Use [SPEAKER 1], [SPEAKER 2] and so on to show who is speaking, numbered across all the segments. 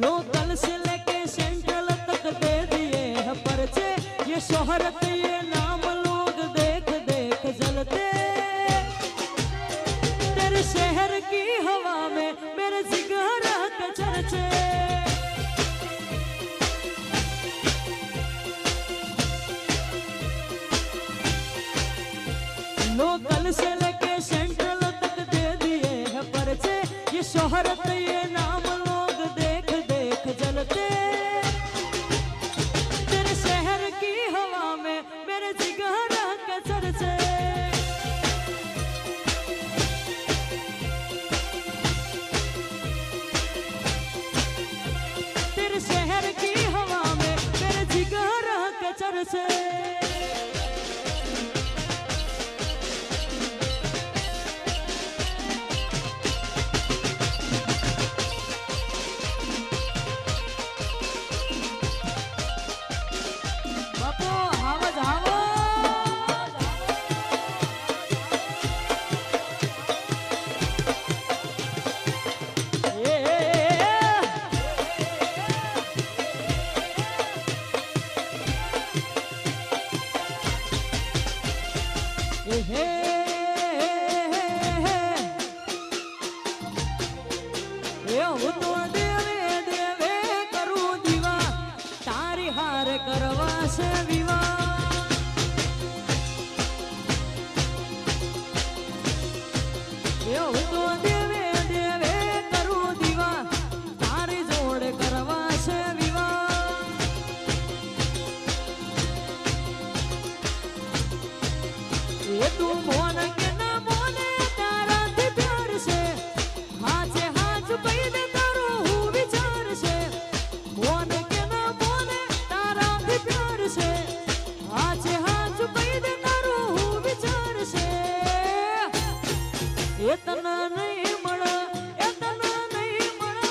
[SPEAKER 1] Local से लेके central तक दे दिए हैं पर्चे, ये शोहरत ये नाम लोग देख देख जलते। तेरे शहर की हवा में मेरे जिगर के चर्चे। लोकल से लेके सेंट्रल तक दे दिए हैं पर्चे, ये शोहरत ये नाम लोग देख देख जलते। तेरे शहर की हवा में मेरे जिगर के चर्चे। तेरे शहर की हवा में मेरे जिगर के चर्चे। હું તો દેવે દેવે કરું દીવા, તારી હાર કરવા છે વિવાહ। હું તો દેવે દેવે કરું દીવા, તારી જોડે કરવા છે વિવાહ। એ તું મોન કે ના મોને તારાથી પ્યાર છે, હાચે હાચ પૈ દે તારો હું વિચાર છે। મોન કે ના મોને તારાથી પ્યાર છે, હાચે હાચ પૈ દે તારો હું વિચાર છે। એ તના નહીં મળે, એ તના નહીં મળે,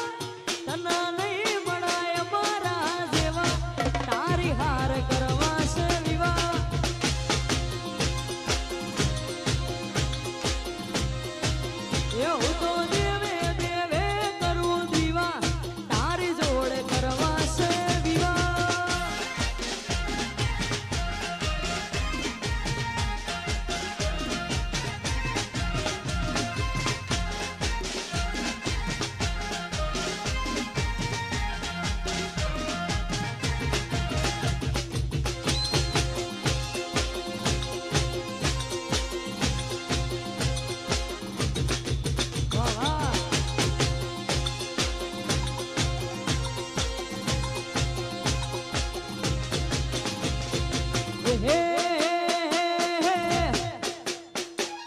[SPEAKER 1] તના નહીં મળાય મારા જેવા, તારી હાર કરવા છે વિવાહ। હું તો દેવે દેવે કરું દીવા, તારી જોડે કરવા છે વિવાહ।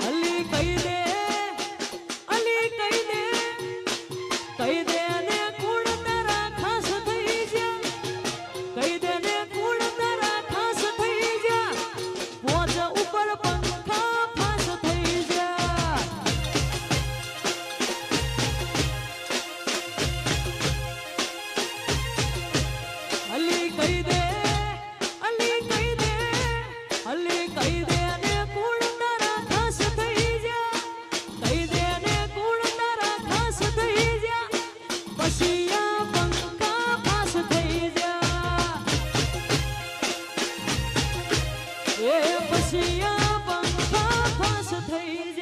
[SPEAKER 1] અલી કહી દે, અલી કહી દે, કહી દે ને કુળ તારા ખાસ થઈ જા, કહી દે ને કુળ તારા ખાસ થઈ જા, પોચ ઉપર પંખા ફાસ થઈ જા। અલી કહી દે, અલી કહી દે, અલી કહી દે ને કુળ તારા ખાસ થઈ જા, કહી દે ને કુળ તારા ખાસ થઈ જા, પછી આ પંખા ફાસ થઈ જા। એ પછી આ પંખા ફાસ થઈ જા।